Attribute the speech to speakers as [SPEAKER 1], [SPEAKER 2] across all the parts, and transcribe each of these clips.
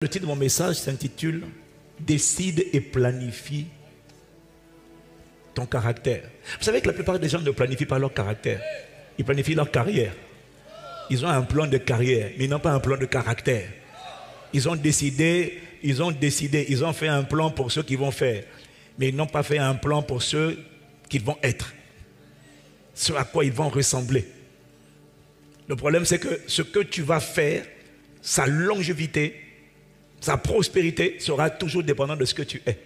[SPEAKER 1] Le titre de mon message s'intitule « Décide et planifie ton caractère ». Vous savez que la plupart des gens ne planifient pas leur caractère. Ils planifient leur carrière. Ils ont un plan de carrière, mais ils n'ont pas un plan de caractère. Ils ont décidé, ils ont fait un plan pour ceux qui vont faire, mais ils n'ont pas fait un plan pour ceux qu'ils vont être, ce à quoi ils vont ressembler. Le problème, c'est que ce que tu vas faire, sa longévité, sa prospérité sera toujours dépendante de ce que tu es.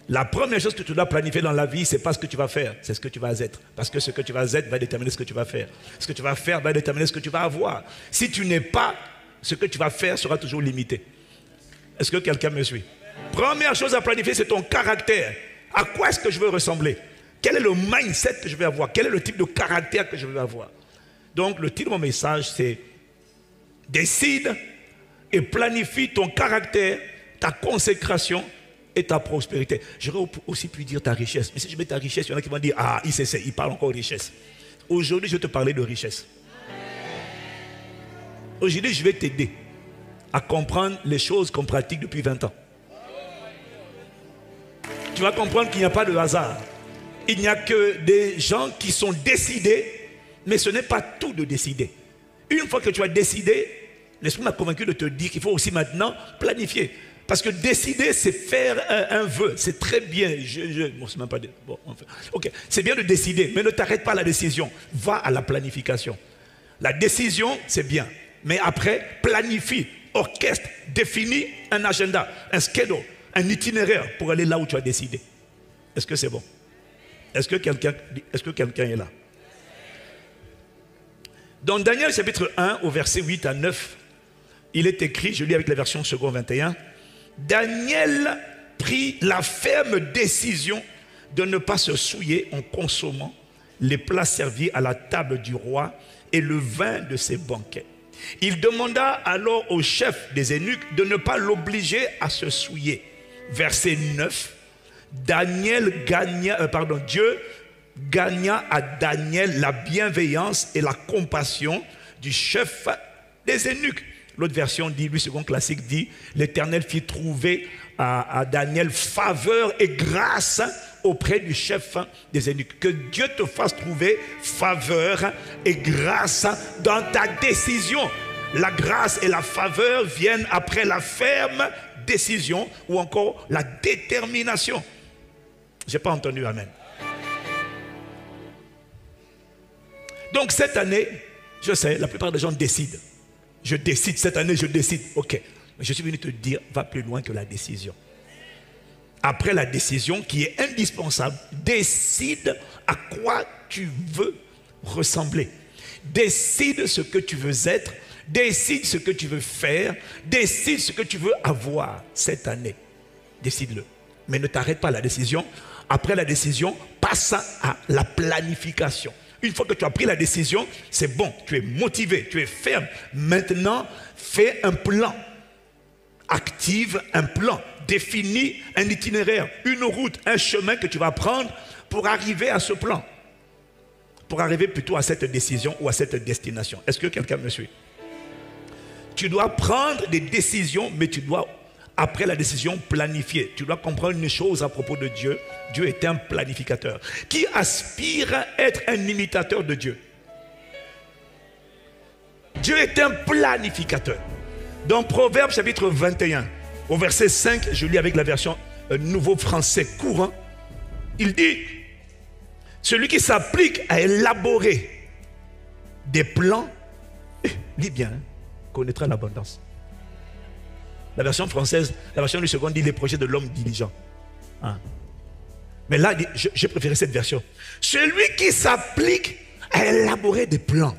[SPEAKER 1] La première chose que tu dois planifier dans la vie, ce n'est pas ce que tu vas faire, c'est ce que tu vas être. Parce que ce que tu vas être va déterminer ce que tu vas faire. Ce que tu vas faire va déterminer ce que tu vas avoir. Si tu n'es pas, ce que tu vas faire sera toujours limité. Est-ce que quelqu'un me suit? Première chose à planifier, c'est ton caractère. À quoi est-ce que je veux ressembler? Quel est le mindset que je vais avoir? Quel est le type de caractère que je veux avoir? Donc, le titre de mon message, c'est « Décide et planifie ton caractère, ta consécration et ta prospérité. » J'aurais aussi pu dire ta richesse. Mais si je mets ta richesse, il y en a qui vont dire « Ah, il parle encore de richesse. » Aujourd'hui, je vais te parler de richesse. Aujourd'hui, je vais t'aider à comprendre les choses qu'on pratique depuis 20 ans. Tu vas comprendre qu'il n'y a pas de hasard. Il n'y a que des gens qui sont décidés, mais ce n'est pas tout de décider. Une fois que tu as décidé, l'Esprit m'a convaincu de te dire qu'il faut aussi maintenant planifier. Parce que décider, c'est faire un vœu. C'est très bien. Bon, c'est même pas... Bon, enfin, ok. C'est bien de décider, mais ne t'arrête pas à la décision. Va à la planification. La décision, c'est bien. Mais après, planifie, orchestre, définis un agenda, un schedule, un itinéraire pour aller là où tu as décidé. Est-ce que c'est bon? Est-ce que quelqu'un est là? Dans Daniel chapitre 1, au verset 8 à 9, il est écrit, je lis avec la version second 21, Daniel prit la ferme décision de ne pas se souiller en consommant les plats servis à la table du roi et le vin de ses banquets. Il demanda alors au chef des eunuques de ne pas l'obliger à se souiller. Verset 9, Dieu gagna à Daniel la bienveillance et la compassion du chef des eunuques. L'autre version dit, lui, second classique, dit l'Éternel fit trouver à Daniel faveur et grâce auprès du chef des eunuques. Que Dieu te fasse trouver faveur et grâce dans ta décision. La grâce et la faveur viennent après la ferme décision ou encore la détermination. Je n'ai pas entendu amen. Donc cette année, je sais, la plupart des gens décident. Je décide, cette année je décide. Ok, mais je suis venu te dire, va plus loin que la décision. Après la décision qui est indispensable, décide à quoi tu veux ressembler. Décide ce que tu veux être, décide ce que tu veux faire, décide ce que tu veux avoir cette année. Décide-le. Mais ne t'arrête pas à la décision. Après la décision, passe à la planification. Une fois que tu as pris la décision, c'est bon, tu es motivé, tu es ferme. Maintenant, fais un plan. Active un plan. Définis un itinéraire, une route, un chemin que tu vas prendre pour arriver à ce plan. Pour arriver plutôt à cette décision ou à cette destination. Est-ce que quelqu'un me suit? Tu dois prendre des décisions, mais tu dois, après la décision, planifier. Tu dois comprendre une chose à propos de Dieu. Dieu est un planificateur. Qui aspire à être un imitateur de Dieu? Dieu est un planificateur. Dans Proverbes chapitre 21, au verset 5, je lis avec la version Nouveau Français courant, il dit, celui qui s'applique à élaborer des plans, lis bien, connaîtra l'abondance. La version française, la version du second dit les projets de l'homme diligent. Hein? Mais là, j'ai préféré cette version. Celui qui s'applique à élaborer des plans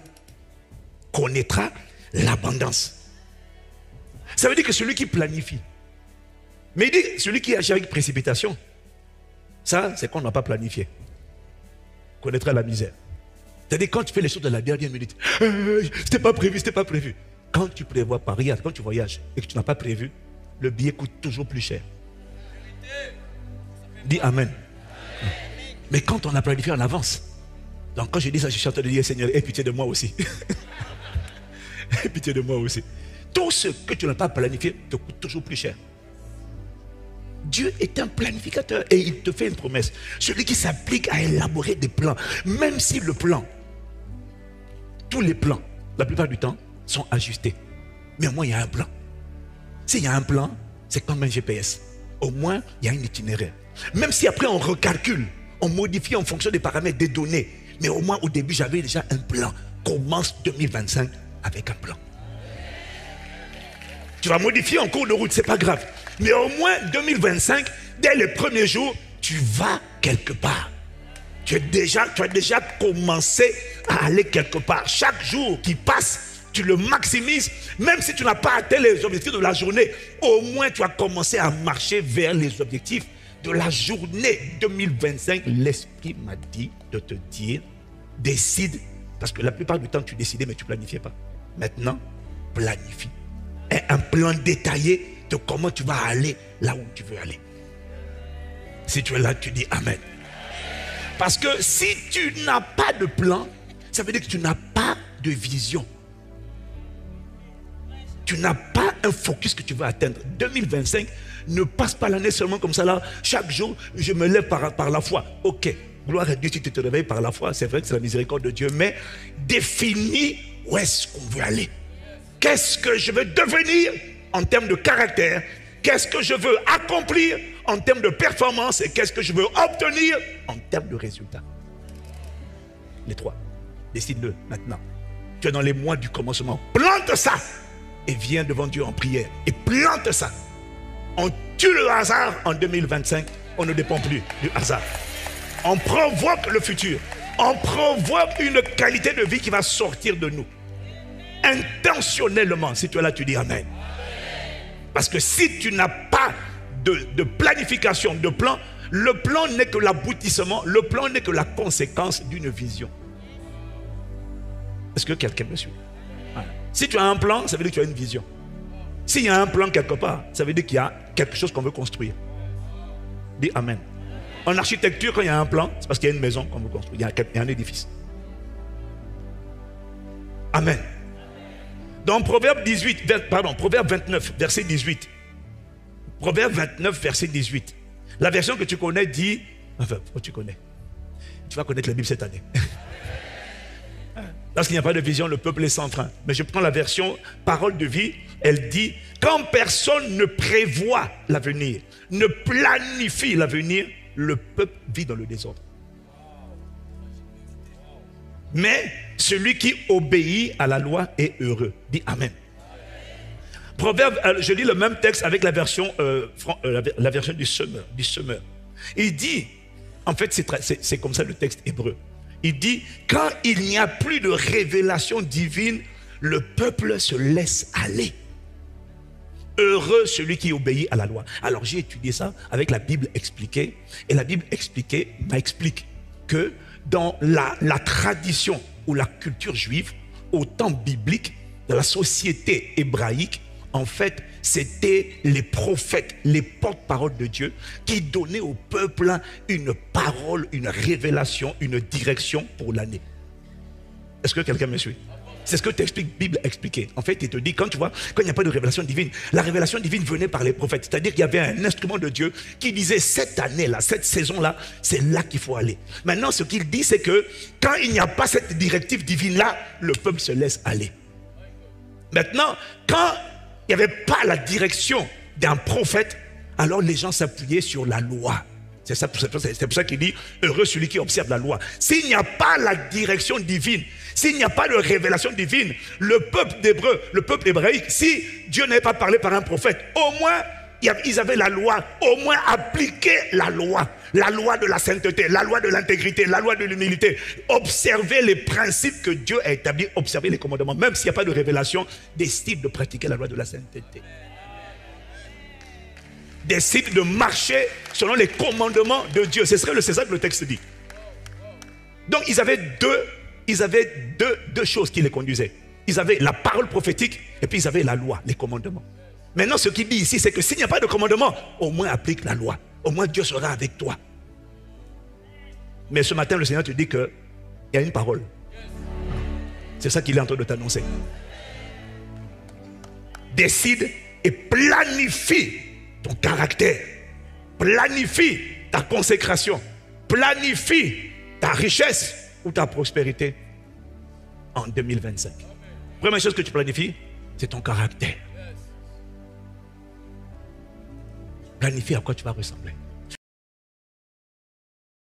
[SPEAKER 1] connaîtra l'abondance. Ça veut dire que celui qui planifie. Mais il dit celui qui agit avec précipitation, ça, c'est qu'on n'a pas planifié. Connaîtra la misère. C'est-à-dire quand tu fais les choses de la dernière minute, c'était pas prévu, c'était pas prévu. Quand tu prévois pas, regarde, quand tu voyages et que tu n'as pas prévu, le billet coûte toujours plus cher. Dis Amen. Mais quand on a planifié en avance, donc quand je dis ça, je suis en train de dire Seigneur, aie pitié de moi aussi. Aie pitié de moi aussi. tout ce que tu n'as pas planifié te coûte toujours plus cher. Dieu est un planificateur et il te fait une promesse. Celui qui s'applique à élaborer des plans, même si le plan, tous les plans, la plupart du temps, sont ajustés. Mais au moins, il y a un plan. S'il y a un plan, c'est comme un GPS. Au moins, il y a un itinéraire. Même si après, on recalcule, on modifie en fonction des paramètres, des données. Mais au moins, au début, j'avais déjà un plan. Commence 2025 avec un plan. Tu vas modifier en cours de route, c'est pas grave. Mais au moins 2025, dès les premiers jours, tu vas quelque part. Tu as déjà commencé à aller quelque part. Chaque jour qui passe, tu le maximises. Même si tu n'as pas atteint les objectifs de la journée, au moins tu as commencé à marcher vers les objectifs de la journée 2025. L'Esprit m'a dit de te dire, décide. Parce que la plupart du temps, tu décidais, mais tu ne planifiais pas. Maintenant, planifie. Et un plan détaillé de comment tu vas aller là où tu veux aller. Si tu es là, tu dis Amen. Parce que si tu n'as pas de plan, ça veut dire que tu n'as pas de vision. Tu n'as pas un focus que tu veux atteindre. 2025, ne passe pas l'année seulement comme ça là. Chaque jour, je me lève par la foi. Ok, gloire à Dieu si tu te réveilles par la foi. C'est vrai que c'est la miséricorde de Dieu. Mais définis où est-ce qu'on veut aller. Qu'est-ce que je veux devenir en termes de caractère? Qu'est-ce que je veux accomplir en termes de performance? Et qu'est-ce que je veux obtenir en termes de résultats? Les trois. Décide-le maintenant. Tu es dans les mois du commencement. Plante ça et viens devant Dieu en prière. Et plante ça. On tue le hasard en 2025. On ne dépend plus du hasard. On provoque le futur. On provoque une qualité de vie qui va sortir de nous. Intentionnellement. Si tu es là, tu dis Amen. Parce que si tu n'as pas de planification, de plan, le plan n'est que l'aboutissement, le plan n'est que la conséquence d'une vision. Est-ce que quelqu'un me suit? Si tu as un plan, ça veut dire que tu as une vision. S'il y a un plan quelque part, ça veut dire qu'il y a quelque chose qu'on veut construire. Dis Amen. En architecture, quand il y a un plan, c'est parce qu'il y a une maison qu'on veut construire, il y a un édifice. Amen. Dans Proverbe 29, verset 18. Proverbe 29, verset 18. La version que tu connais dit... Enfin, tu connais. Tu vas connaître la Bible cette année. Parce qu'il n'y a pas de vision, le peuple est sans frein. Mais je prends la version parole de vie. Elle dit, quand personne ne prévoit l'avenir, ne planifie l'avenir, le peuple vit dans le désordre. Mais celui qui obéit à la loi est heureux. Dis Amen. Proverbe, je lis le même texte avec la version du semeur. Il dit, en fait c'est comme ça le texte hébreu. Il dit, quand il n'y a plus de révélation divine, le peuple se laisse aller. Heureux celui qui obéit à la loi. Alors j'ai étudié ça avec la Bible expliquée. Et la Bible expliquée m'explique que dans la tradition ou la culture juive, au temps biblique, dans la société hébraïque, en fait, c'était les prophètes, les porte-paroles de Dieu qui donnaient au peuple une parole, une révélation, une direction pour l'année. Est-ce que quelqu'un me suit? C'est ce que t'explique Bible expliquée. En fait, il te dit, quand tu vois, quand il n'y a pas de révélation divine, la révélation divine venait par les prophètes. C'est-à-dire qu'il y avait un instrument de Dieu qui disait, cette année-là, cette saison-là, c'est là qu'il faut aller. Maintenant, ce qu'il dit, c'est que quand il n'y a pas cette directive divine-là, le peuple se laisse aller. Maintenant, quand il n'y avait pas la direction d'un prophète, alors les gens s'appuyaient sur la loi. C'est pour ça qu'il dit, heureux celui qui observe la loi. S'il n'y a pas la direction divine, s'il n'y a pas de révélation divine, le peuple d'Hébreu, le peuple hébraïque, si Dieu n'avait pas parlé par un prophète, au moins, ils avaient la loi, au moins appliquer la loi de la sainteté, la loi de l'intégrité, la loi de l'humilité, observer les principes que Dieu a établis, observer les commandements, même s'il n'y a pas de révélation, décide de pratiquer la loi de la sainteté. Décide de marcher selon les commandements de Dieu. C'est ça que le texte dit. Donc ils avaient deux choses qui les conduisaient. Ils avaient la parole prophétique et puis ils avaient la loi, les commandements. Maintenant, ce qu'il dit ici, c'est que s'il n'y a pas de commandement, au moins applique la loi. Au moins Dieu sera avec toi. Mais ce matin, le Seigneur te dit qu'il y a une parole. C'est ça qu'il est en train de t'annoncer. décide et planifie ton caractère. Planifie ta consécration. Planifie ta richesse ou ta prospérité en 2025. Première chose que tu planifies, c'est ton caractère. Planifie à quoi tu vas ressembler.